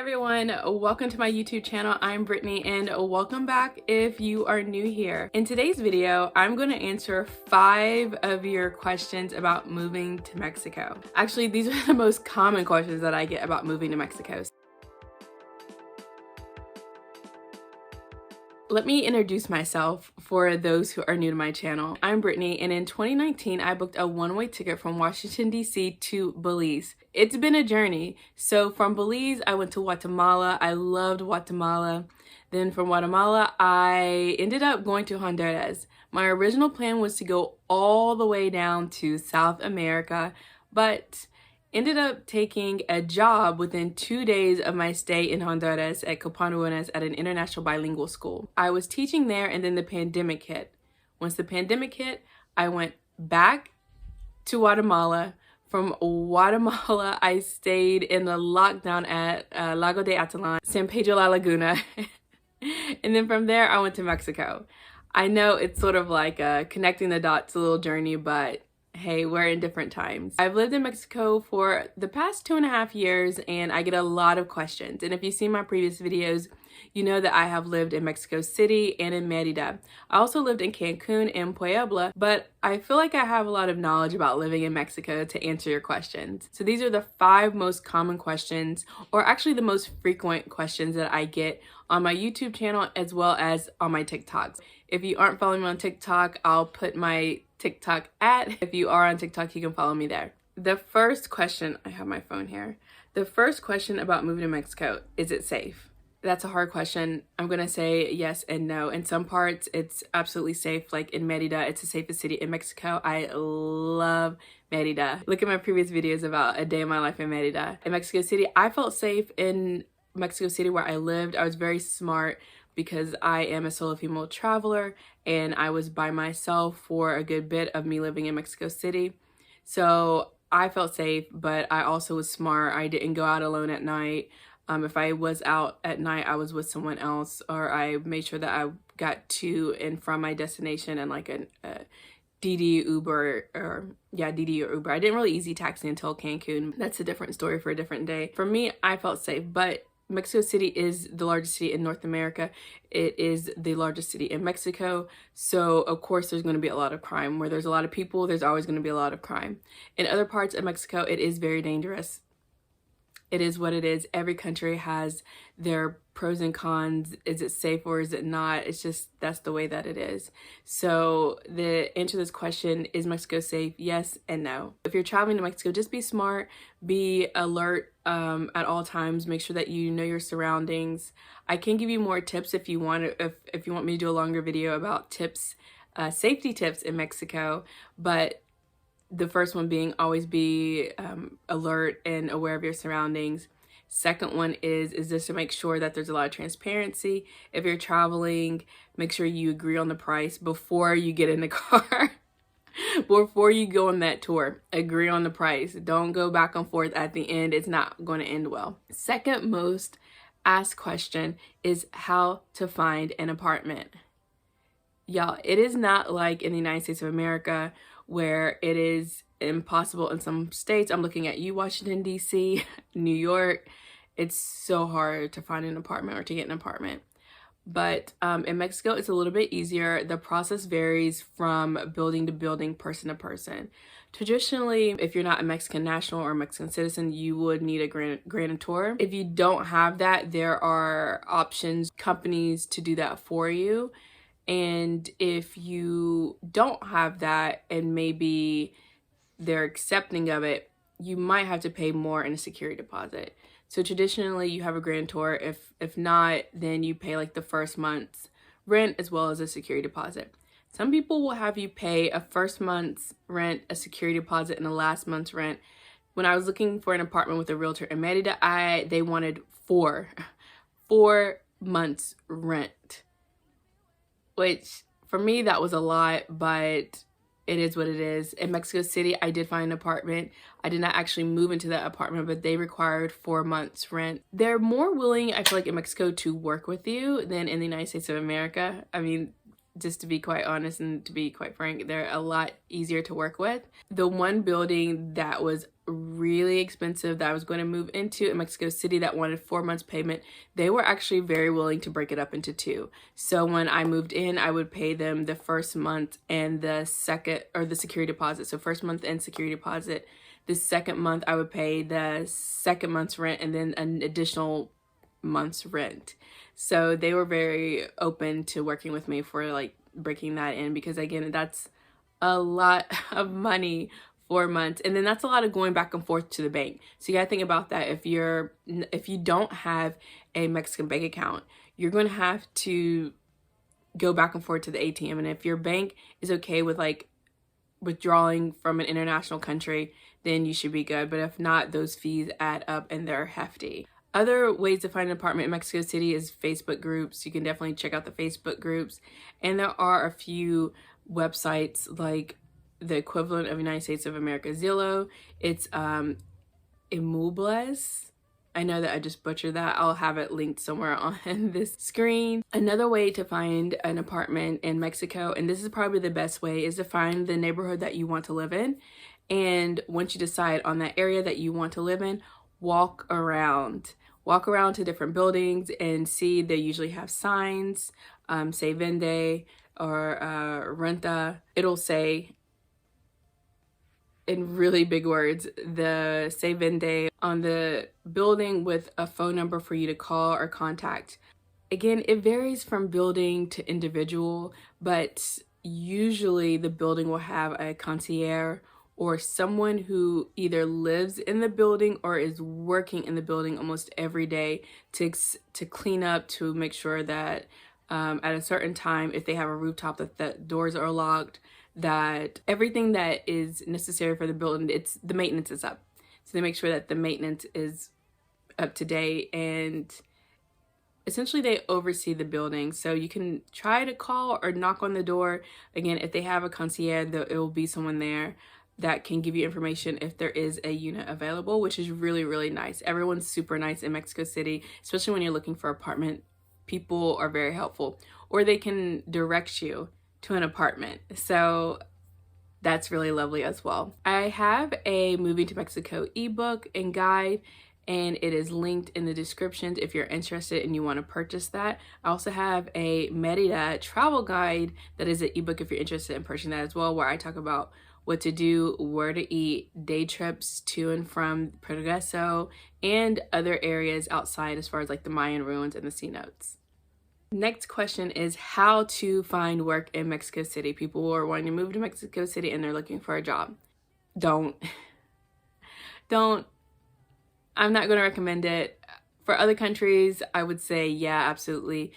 everyone, welcome to my YouTube channel. I'm Brittany and welcome back if you are new here. In today's video, I'm going to answer 5 of your questions about moving to Mexico. Actually, these are the most common questions that I get about moving to Mexico. Let me introduce myself for those who are new to my channel. I'm Brittany, and in 2019, I booked a one-way ticket from Washington, D.C. to Belize. It's been a journey. So from Belize, I went to Guatemala. I loved Guatemala. Then from Guatemala, I ended up going to Honduras. My original plan was to go all the way down to South America, but ended up taking a job within 2 days of my stay in Honduras at Copanuenas at an international bilingual school. I was teaching there and then the pandemic hit. Once the pandemic hit, I went back to Guatemala. From Guatemala, I stayed in the lockdown at Lago de Atitlán, San Pedro La Laguna. And then from there, I went to Mexico. I know it's sort of like a connecting the dots little journey, but hey, we're in different times. I've lived in Mexico for the past 2.5 years and I get a lot of questions. And if you've seen my previous videos, you know that I have lived in Mexico City and in Merida. I also lived in Cancun and Puebla, but I feel like I have a lot of knowledge about living in Mexico to answer your questions. So these are the 5 most common questions, or actually the most frequent questions that I get on my YouTube channel as well as on my TikToks. If you aren't following me on TikTok, I'll put my TikTok at. If you are on TikTok, you can follow me there. The first question, I have my phone here. The first question about moving to Mexico, is it safe? That's a hard question. I'm gonna say yes and no. In some parts, it's absolutely safe. Like in Merida, it's the safest city in Mexico. I love Merida. Look at my previous videos about a day in my life in Merida. In Mexico City, I felt safe in Mexico City where I lived. I was very smart because I am a solo female traveler and I was by myself for a good bit of me living in Mexico City. So I felt safe, but I also was smart. I didn't go out alone at night. If I was out at night, I was with someone else, or I made sure that I got to and from my destination in like a DD Uber DD or Uber. I didn't really easy taxi until Cancun. That's a different story for a different day. For me, I felt safe, but Mexico City is the largest city in North America. It is the largest city in Mexico. So of course there's going to be a lot of crime. Where there's a lot of people, there's always going to be a lot of crime. In other parts of Mexico, it is very dangerous. It is what it is. Every country has their pros and cons. Is it safe or is it not? It's just, that's the way that it is. So the answer to this question, is Mexico safe? Yes and no. If you're traveling to Mexico, just be smart, be alert at all times. Make sure that you know your surroundings. I can give you more tips if you want if you want me to do a longer video about tips, safety tips in Mexico, but the first one being always be alert and aware of your surroundings. Second one is just to make sure that there's a lot of transparency. If you're traveling, make sure you agree on the price before you get in the car. Before you go on that tour, agree on the price. Don't go back and forth at the end. It's not going to end well. Second most asked question is how to find an apartment. Y'all, it is not like in the United States of America where it is impossible in some states. I'm looking at you, Washington, D.C., New York. It's so hard to find an apartment or to get an apartment. But in Mexico, it's a little bit easier. The process varies from building to building, person to person. Traditionally, if you're not a Mexican national or Mexican citizen, you would need a grantor. If you don't have that, there are options, companies to do that for you. And if you don't have that and maybe they're accepting of it, you might have to pay more in a security deposit. So traditionally you have a grantor. If not, then you pay like the first month's rent as well as a security deposit. Some people will have you pay a first month's rent, a security deposit, and a last month's rent. When I was looking for an apartment with a realtor in Merida, they wanted four months rent. Which for me, that was a lot, but it is what it is. In Mexico City, I did find an apartment. I did not actually move into that apartment, but they required 4 months rent. They're more willing, I feel like, in Mexico to work with you than in the United States of America. I mean, just to be quite honest and to be quite frank, they're a lot easier to work with. The one building that was really expensive that I was going to move into in Mexico City that wanted 4 months payment, they were actually very willing to break it up into 2. So when I moved in, I would pay them the first month and the second, or the security deposit. So first month and security deposit. The second month I would pay the second month's rent and then an additional month's rent. So they were very open to working with me for like breaking that in, because again, that's a lot of money, 4 months, and then that's a lot of going back and forth to the bank. So you gotta think about that. If you don't have a Mexican bank account, you're going to have to go back and forth to the ATM. And if your bank is okay with like withdrawing from an international country, then you should be good. But if not, those fees add up and they're hefty. Other ways to find an apartment in Mexico City is Facebook groups. You can definitely check out the Facebook groups. And there are a few websites like the equivalent of United States of America Zillow. It's Immeubles. I know that I just butchered that. I'll have it linked somewhere on this screen. Another way to find an apartment in Mexico, and this is probably the best way, is to find the neighborhood that you want to live in. And once you decide on that area that you want to live in, walk around. Walk around to different buildings and see. They usually have signs, say vende or renta. It'll say in really big words, the say vende on the building with a phone number for you to call or contact. Again, it varies from building to individual, but usually the building will have a concierge or someone who either lives in the building or is working in the building almost every day to clean up, to make sure that at a certain time, if they have a rooftop, that the doors are locked, that everything that is necessary for the building, the maintenance is up. So they make sure that the maintenance is up to date, and essentially they oversee the building. So you can try to call or knock on the door. Again, if they have a concierge, it will be someone there that can give you information if there is a unit available, which is really, really nice. Everyone's super nice in Mexico City, especially when you're looking for an apartment. People are very helpful, or they can direct you to an apartment. So that's really lovely as well. I have a Moving to Mexico ebook and guide, and it is linked in the descriptions if you're interested and you want to purchase that. I also have a Merida travel guide that is an ebook if you're interested in purchasing that as well, where I talk about what to do, where to eat, day trips to and from Progreso, and other areas outside as far as like the Mayan ruins and the cenotes. Next question is how to find work in Mexico City. People are wanting to move to Mexico City and they're looking for a job. Don't. I'm not going to recommend it. For other countries, I would say, yeah, absolutely.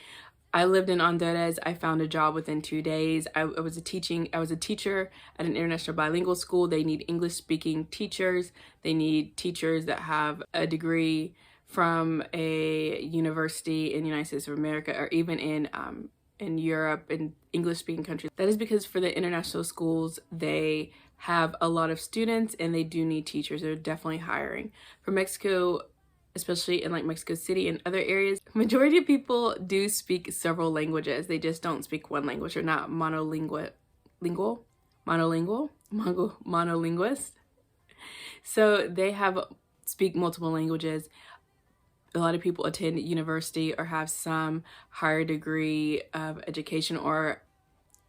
I lived in Honduras. I found a job within 2 days. I was a teacher at an international bilingual school. They need English-speaking teachers. They need teachers that have a degree from a university in the United States of America, or even in Europe, in English-speaking countries. That is because for the international schools, they have a lot of students and they do need teachers. They're definitely hiring. For Mexico, especially in like Mexico City and other areas, majority of people do speak several languages. They just don't speak one language. They're not monolinguist. So they speak multiple languages. A lot of people attend university or have some higher degree of education or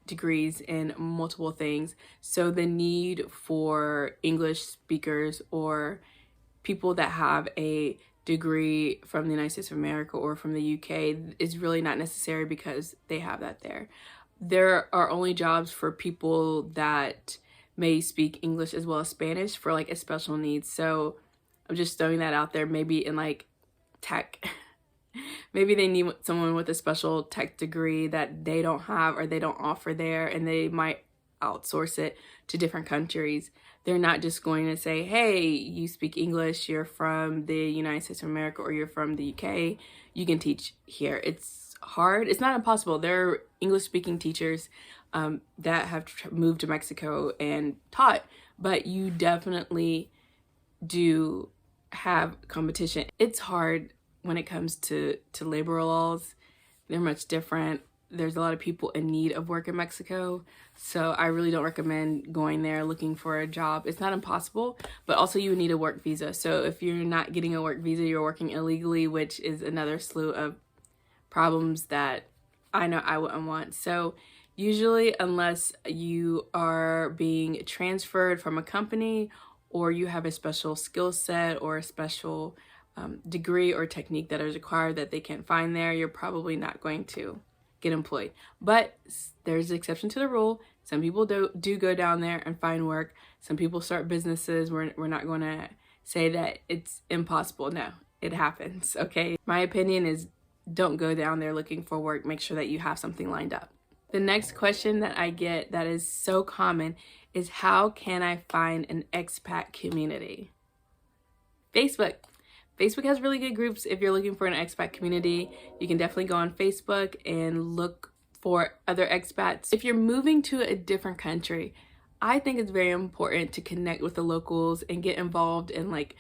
degrees in multiple things. So the need for English speakers or people that have a degree from the United States of America or from the UK is really not necessary because they have that there. There are only jobs for people that may speak English as well as Spanish for like a special needs. So I'm just throwing that out there. Maybe in like tech, maybe they need someone with a special tech degree that they don't have or they don't offer there, and they might outsource it to different countries. They're not just going to say, hey, you speak English, you're from the United States of America or you're from the UK, you can teach here. It's hard. It's not impossible. There are English-speaking teachers that have moved to Mexico and taught, but you definitely do have competition. It's hard when it comes to labor laws. They're much different. there's a lot of people in need of work in Mexico. So I really don't recommend going there looking for a job. It's not impossible, but also you need a work visa. So if you're not getting a work visa, you're working illegally, which is another slew of problems that I know I wouldn't want. So usually, unless you are being transferred from a company or you have a special skill set or a special degree or technique that is required that they can't find there, you're probably not going to get employed. But there's an exception to the rule. Some people do go down there and find work. Some people start businesses. We're not going to say that it's impossible. No, it happens, okay? My opinion is don't go down there looking for work. Make sure that you have something lined up. The next question that I get that is so common is, how can I find an expat community? Facebook. Facebook has really good groups if you're looking for an expat community. You can definitely go on Facebook and look for other expats. If you're moving to a different country, I think it's very important to connect with the locals and get involved in like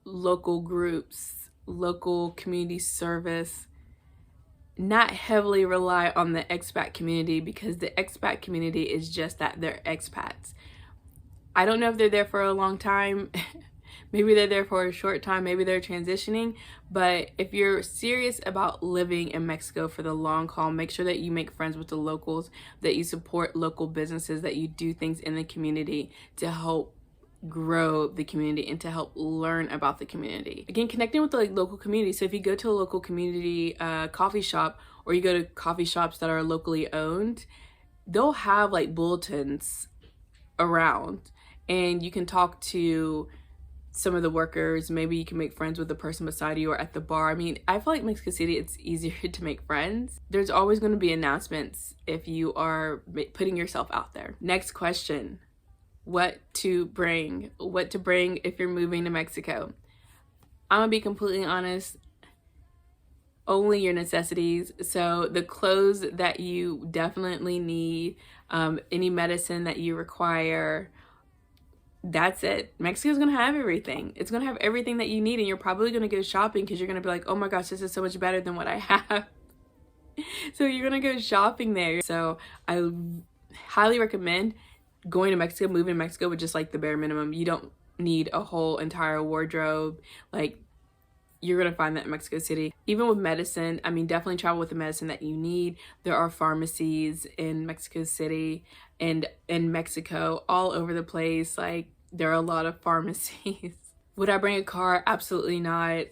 local groups, local community service. Not heavily rely on the expat community, because the expat community is just that, they're expats. I don't know if they're there for a long time. Maybe they're there for a short time, maybe they're transitioning, but if you're serious about living in Mexico for the long haul, make sure that you make friends with the locals, that you support local businesses, that you do things in the community to help grow the community and to help learn about the community. Again, connecting with the local community. So if you go to a local community coffee shop, or you go to coffee shops that are locally owned, they'll have like bulletins around and you can talk to some of the workers. Maybe you can make friends with the person beside you or at the bar. I mean, I feel like Mexico City, it's easier to make friends. There's always going to be announcements if you are putting yourself out there. Next question. What to bring if you're moving to Mexico? I'm gonna be completely honest, only your necessities. So the clothes that you definitely need, any medicine that you require, that's it. Mexico's gonna have everything. It's gonna have everything that you need, and you're probably gonna go shopping because you're gonna be like, oh my gosh, this is so much better than what I have. So you're gonna go shopping there. So I highly recommend going to Mexico, moving to Mexico with just like the bare minimum. You don't need a whole entire wardrobe. Like, you're gonna find that in Mexico City. Even with medicine, I mean, definitely travel with the medicine that you need. There are pharmacies in Mexico City and in Mexico all over the place. Like, there are a lot of pharmacies. Would I bring a car? Absolutely not.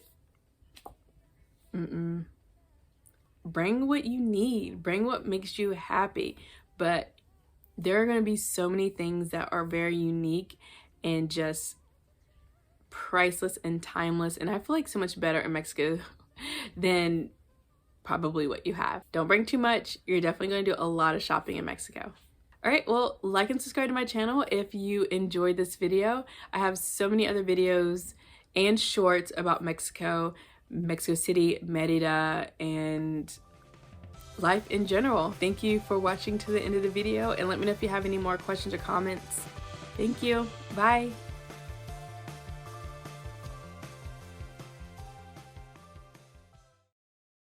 Bring what you need. Bring what makes you happy. But there are going to be so many things that are very unique and just priceless and timeless. And I feel like so much better in Mexico than probably what you have. Don't bring too much. You're definitely going to do a lot of shopping in Mexico. All right, well, like and subscribe to my channel if you enjoyed this video. I have so many other videos and shorts about Mexico, Mexico City, Merida, and life in general. Thank you for watching to the end of the video, and let me know if you have any more questions or comments. Thank you. Bye.